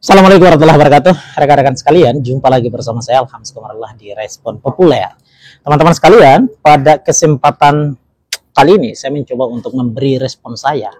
Assalamualaikum warahmatullahi wabarakatuh. Rekan-rekan sekalian, jumpa lagi bersama saya Alhamdulillah Komarullah di Respon Populer. Teman-teman sekalian, pada kesempatan kali ini saya mencoba untuk memberi respon saya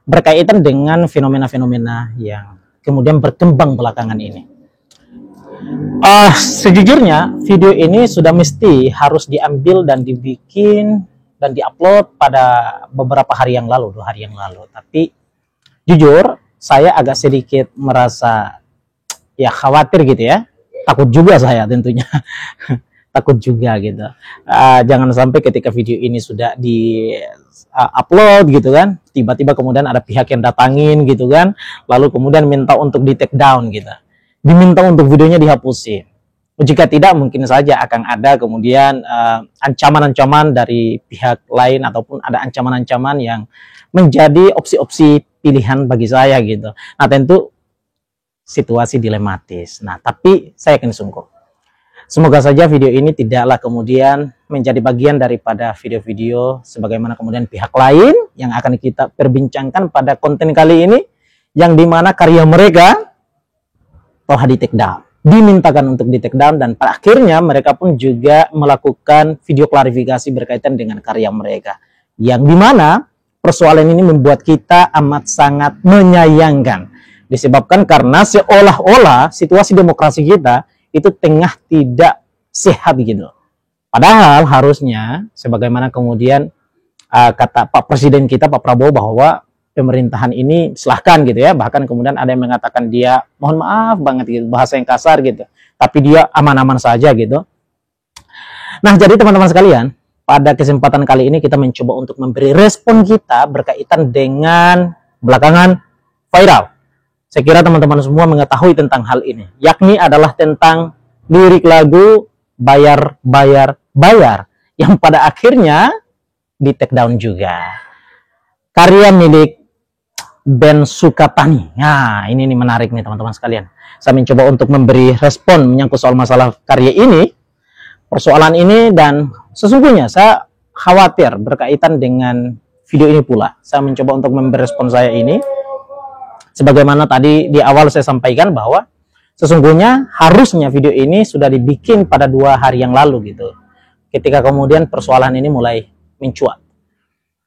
berkaitan dengan fenomena-fenomena yang kemudian berkembang belakangan ini. Sejujurnya video ini sudah mesti harus diambil dan dibikin dan diupload pada beberapa hari yang lalu, 2 hari yang lalu. Tapi jujur saya agak sedikit merasa ya khawatir gitu ya, takut juga saya tentunya takut juga gitu. Jangan sampai ketika video ini sudah di upload gitu kan, tiba-tiba kemudian ada pihak yang datangin gitu kan, lalu kemudian minta untuk di take down gitu, diminta untuk videonya dihapusin. Jika tidak, mungkin saja akan ada kemudian ancaman-ancaman dari pihak lain, ataupun ada ancaman-ancaman yang menjadi opsi-opsi pilihan bagi saya gitu. Nah, tentu situasi dilematis. Nah, tapi saya akan sungguh. Semoga saja video ini tidaklah kemudian menjadi bagian daripada video-video sebagaimana kemudian pihak lain yang akan kita perbincangkan pada konten kali ini, yang dimana karya mereka telah di take down, dimintakan untuk di take down, dan pada akhirnya mereka pun juga melakukan video klarifikasi berkaitan dengan karya mereka, yang dimana persoalan ini membuat kita amat sangat menyayangkan, disebabkan karena seolah-olah situasi demokrasi kita itu tengah tidak sehat gitu. Padahal harusnya sebagaimana kemudian kata Pak Presiden kita, Pak Prabowo, bahwa pemerintahan ini silahkan gitu ya, bahkan kemudian ada yang mengatakan dia mohon maaf banget gitu, bahasa yang kasar gitu, tapi dia aman-aman saja gitu. Nah, jadi teman-teman sekalian, pada kesempatan kali ini kita mencoba untuk memberi respon kita berkaitan dengan belakangan viral. Saya kira teman-teman semua mengetahui tentang hal ini, yakni adalah tentang lirik lagu Bayar, Bayar, Bayar, yang pada akhirnya di take down juga. Karya milik band Sukatani. Nah, ini menarik nih teman-teman sekalian. Saya mencoba untuk memberi respon menyangkut soal masalah karya ini, persoalan ini, dan sesungguhnya saya khawatir berkaitan dengan video ini pula. Saya mencoba untuk memberi respon saya ini, sebagaimana tadi di awal saya sampaikan bahwa sesungguhnya harusnya video ini sudah dibikin pada 2 hari yang lalu gitu, ketika kemudian persoalan ini mulai mencuat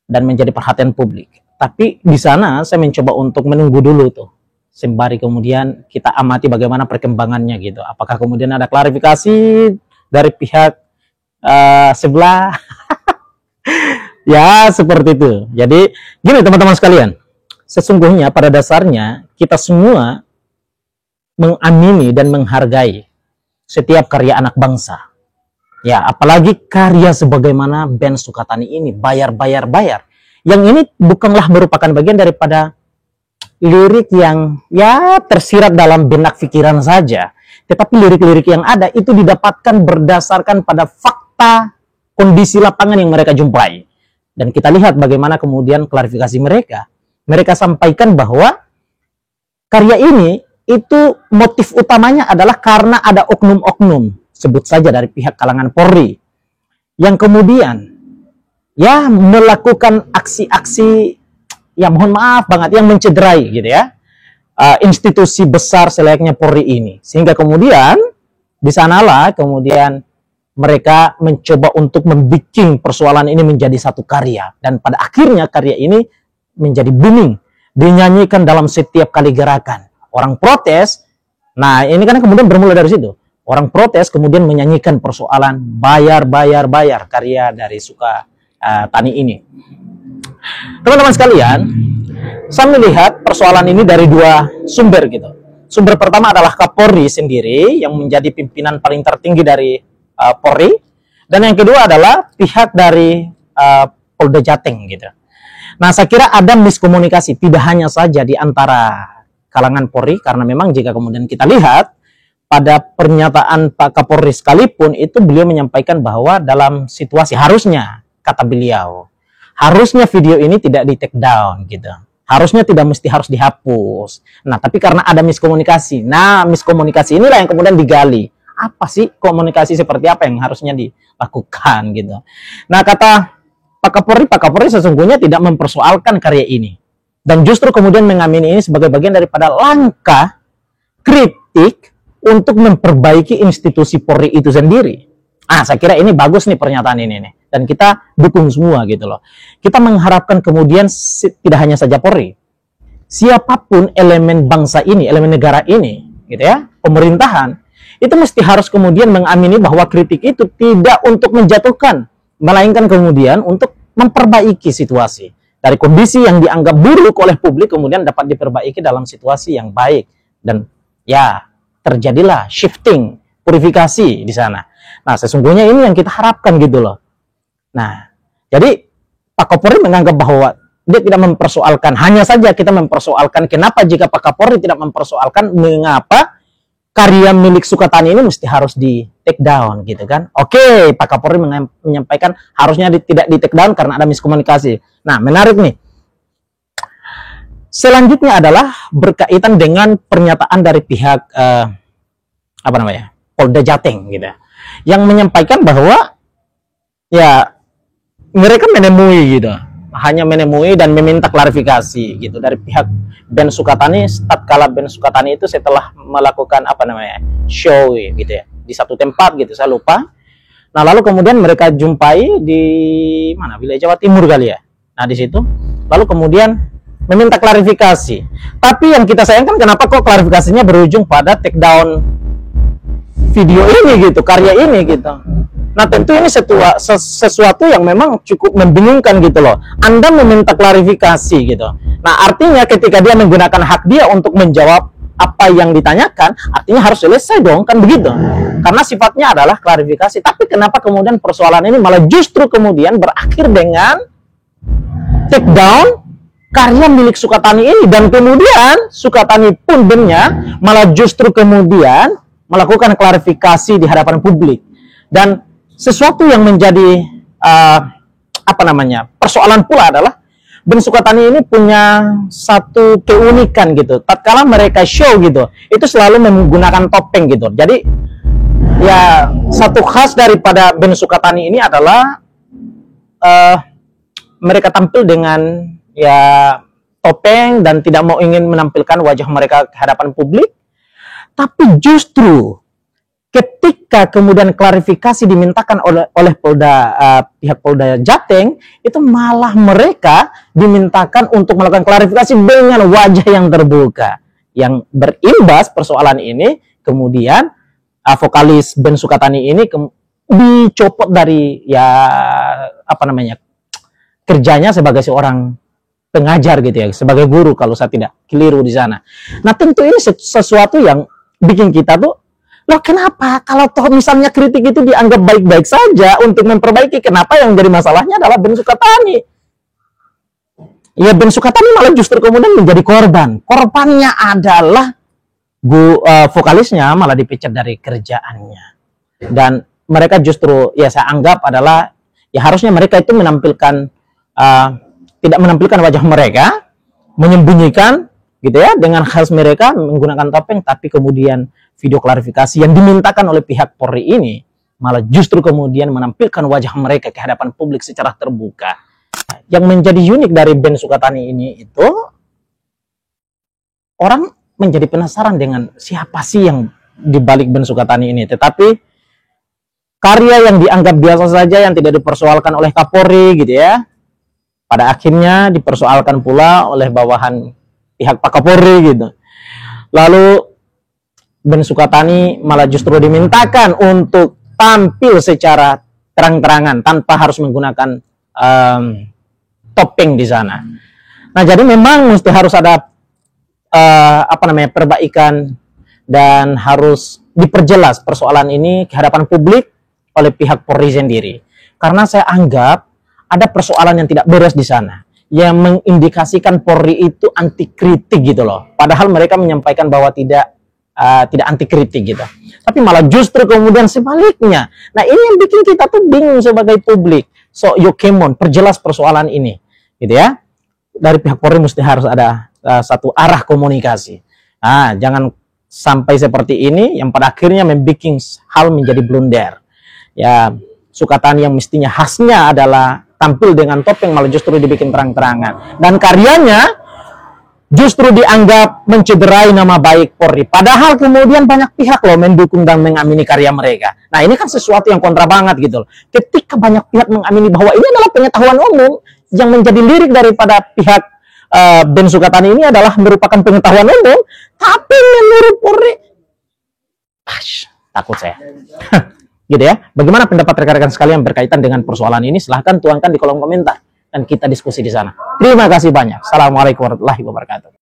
dan menjadi perhatian publik. Tapi di sana saya mencoba untuk menunggu dulu tuh, sembari kemudian kita amati bagaimana perkembangannya gitu. Apakah kemudian ada klarifikasi dari pihak sebelah? Ya, seperti itu. Jadi gini teman-teman sekalian, sesungguhnya pada dasarnya kita semua mengamini dan menghargai setiap karya anak bangsa. Ya, apalagi karya sebagaimana band Sukatani ini, Bayar, Bayar, Bayar. Yang ini bukanlah merupakan bagian daripada lirik yang ya tersirat dalam benak pikiran saja. Tetapi lirik-lirik yang ada itu didapatkan berdasarkan pada fakta kondisi lapangan yang mereka jumpai. Dan kita lihat bagaimana kemudian klarifikasi mereka. Mereka sampaikan bahwa karya ini itu motif utamanya adalah karena ada oknum-oknum, sebut saja dari pihak kalangan Polri, yang kemudian ya melakukan aksi-aksi ya mohon maaf banget yang mencederai gitu ya, institusi besar selayaknya Polri ini. Sehingga kemudian di sanalah kemudian mereka mencoba untuk membikin persoalan ini menjadi satu karya, dan pada akhirnya karya ini menjadi booming, dinyanyikan dalam setiap kali gerakan. Orang protes, nah ini kan kemudian bermula dari situ. Orang protes kemudian menyanyikan persoalan Bayar, Bayar, Bayar, karya dari Sukatani ini. Teman-teman sekalian, saya melihat persoalan ini dari 2 sumber gitu. Sumber pertama adalah Kapolri sendiri yang menjadi pimpinan paling tertinggi dari Polri, dan yang kedua adalah pihak dari Polda Jateng gitu. Nah, saya kira ada miskomunikasi tidak hanya saja di antara kalangan Polri, karena memang jika kemudian kita lihat pada pernyataan Pak Kapolri sekalipun itu beliau menyampaikan bahwa dalam situasi harusnya, kata beliau, harusnya video ini tidak di take down gitu. Harusnya tidak mesti harus dihapus. Nah, tapi karena ada miskomunikasi. Nah, miskomunikasi inilah yang kemudian digali. Apa sih komunikasi seperti apa yang harusnya dilakukan gitu. Nah, kata Pak Kapolri sesungguhnya tidak mempersoalkan karya ini. Dan justru kemudian mengamini ini sebagai bagian daripada langkah kritik untuk memperbaiki institusi Polri itu sendiri. Saya kira ini bagus nih pernyataan ini nih. Dan kita dukung semua gitu loh. Kita mengharapkan kemudian tidak hanya saja Polri, siapapun elemen bangsa ini, elemen negara ini, gitu ya, pemerintahan, itu mesti harus kemudian mengamini bahwa kritik itu tidak untuk menjatuhkan, melainkan kemudian untuk memperbaiki situasi. Dari kondisi yang dianggap buruk oleh publik kemudian dapat diperbaiki dalam situasi yang baik. Dan ya, terjadilah shifting, purifikasi di sana. Nah, sesungguhnya ini yang kita harapkan gitu loh. Nah, jadi Pak Kapolri menganggap bahwa dia tidak mempersoalkan, hanya saja kita mempersoalkan kenapa jika Pak Kapolri tidak mempersoalkan mengapa karya milik Sukatani ini mesti harus di take down gitu kan. Oke, Pak Kapolri menyampaikan harusnya tidak di take down karena ada miskomunikasi. Nah, menarik nih. Selanjutnya adalah berkaitan dengan pernyataan dari pihak Polda Jateng gitu, yang menyampaikan bahwa ya mereka menemui gitu, hanya menemui dan meminta klarifikasi gitu dari pihak Ben Sukatani tatkala Ben Sukatani itu setelah melakukan show gitu ya di satu tempat gitu, saya lupa. Nah, lalu kemudian mereka jumpai di mana, wilayah Jawa Timur kali ya. Nah, di situ lalu kemudian meminta klarifikasi. Tapi yang kita sayangkan kenapa kok klarifikasinya berujung pada take down video ini gitu, karya ini gitu. Nah, tentu ini sesuatu yang memang cukup membingungkan gitu loh. Anda meminta klarifikasi gitu. Nah, artinya ketika dia menggunakan hak dia untuk menjawab apa yang ditanyakan, artinya harus selesai dong, kan begitu. Karena sifatnya adalah klarifikasi. Tapi kenapa kemudian persoalan ini malah justru kemudian berakhir dengan take down karya milik Sukatani ini, dan kemudian Sukatani pun benar malah justru kemudian melakukan klarifikasi di hadapan publik. Dan sesuatu yang menjadi persoalan pula adalah Ben Sukatani ini punya satu keunikan gitu. Tatkala mereka show gitu, itu selalu menggunakan topeng gitu. Jadi ya, satu khas daripada Ben Sukatani ini adalah mereka tampil dengan ya topeng dan tidak mau ingin menampilkan wajah mereka ke hadapan publik. Tapi justru ketika kemudian klarifikasi dimintakan oleh pihak Polda Jateng, itu malah mereka dimintakan untuk melakukan klarifikasi dengan wajah yang terbuka. Yang berimbas persoalan ini, kemudian vokalis Ben Sukatani ini dicopot dari kerjanya sebagai seorang pengajar gitu ya, sebagai guru kalau saya tidak keliru di sana. Nah, tentu ini sesuatu yang bikin kita tuh, loh kenapa kalau toh misalnya kritik itu dianggap baik-baik saja untuk memperbaiki, kenapa yang jadi masalahnya adalah Ben Sukatani? Ya, Ben Sukatani malah justru kemudian menjadi korban. Korbannya adalah vokalisnya malah dipecat dari kerjaannya. Dan mereka justru ya saya anggap adalah ya harusnya mereka itu menampilkan tidak menampilkan wajah mereka, menyembunyikan gitu ya dengan khas mereka menggunakan topeng, tapi kemudian video klarifikasi yang dimintakan oleh pihak Polri ini malah justru kemudian menampilkan wajah mereka ke hadapan publik secara terbuka. Yang menjadi unik dari Ben Sukatani ini itu, orang menjadi penasaran dengan siapa sih yang dibalik Ben Sukatani ini. Tetapi karya yang dianggap biasa saja yang tidak dipersoalkan oleh Kapolri gitu ya, pada akhirnya dipersoalkan pula oleh bawahan pihak Pak Kapolri gitu. Lalu Ben Sukatani malah justru dimintakan untuk tampil secara terang-terangan tanpa harus menggunakan topeng di sana. Nah, jadi memang mesti harus ada perbaikan dan harus diperjelas persoalan ini ke hadapan publik oleh pihak Polri sendiri. Karena saya anggap ada persoalan yang tidak beres di sana, yang mengindikasikan Polri itu anti kritik gitu loh. Padahal mereka menyampaikan bahwa tidak anti kritik gitu, tapi malah justru kemudian sebaliknya. Nah, ini yang bikin kita tuh bingung sebagai publik. So, Yokemon, perjelas persoalan ini gitu ya. Dari pihak Polri mesti harus ada satu arah komunikasi. Nah, jangan sampai seperti ini yang pada akhirnya membuat hal menjadi blunder. Ya, Sukatani yang mestinya khasnya adalah tampil dengan topeng malah justru dibikin terang-terangan. Dan karyanya justru dianggap mencederai nama baik Polri. Padahal kemudian banyak pihak loh mendukung dan mengamini karya mereka. Nah, ini kan sesuatu yang kontra banget gitu loh. Ketika banyak pihak mengamini bahwa ini adalah pengetahuan umum, yang menjadi lirik daripada pihak Ben Sukatani ini adalah merupakan pengetahuan umum, tapi menurut Polri, takut saya. Gitu ya. Bagaimana pendapat rekan-rekan sekalian berkaitan dengan persoalan ini? Silahkan tuangkan di kolom komentar dan kita diskusi di sana. Terima kasih banyak. Assalamualaikum warahmatullahi wabarakatuh.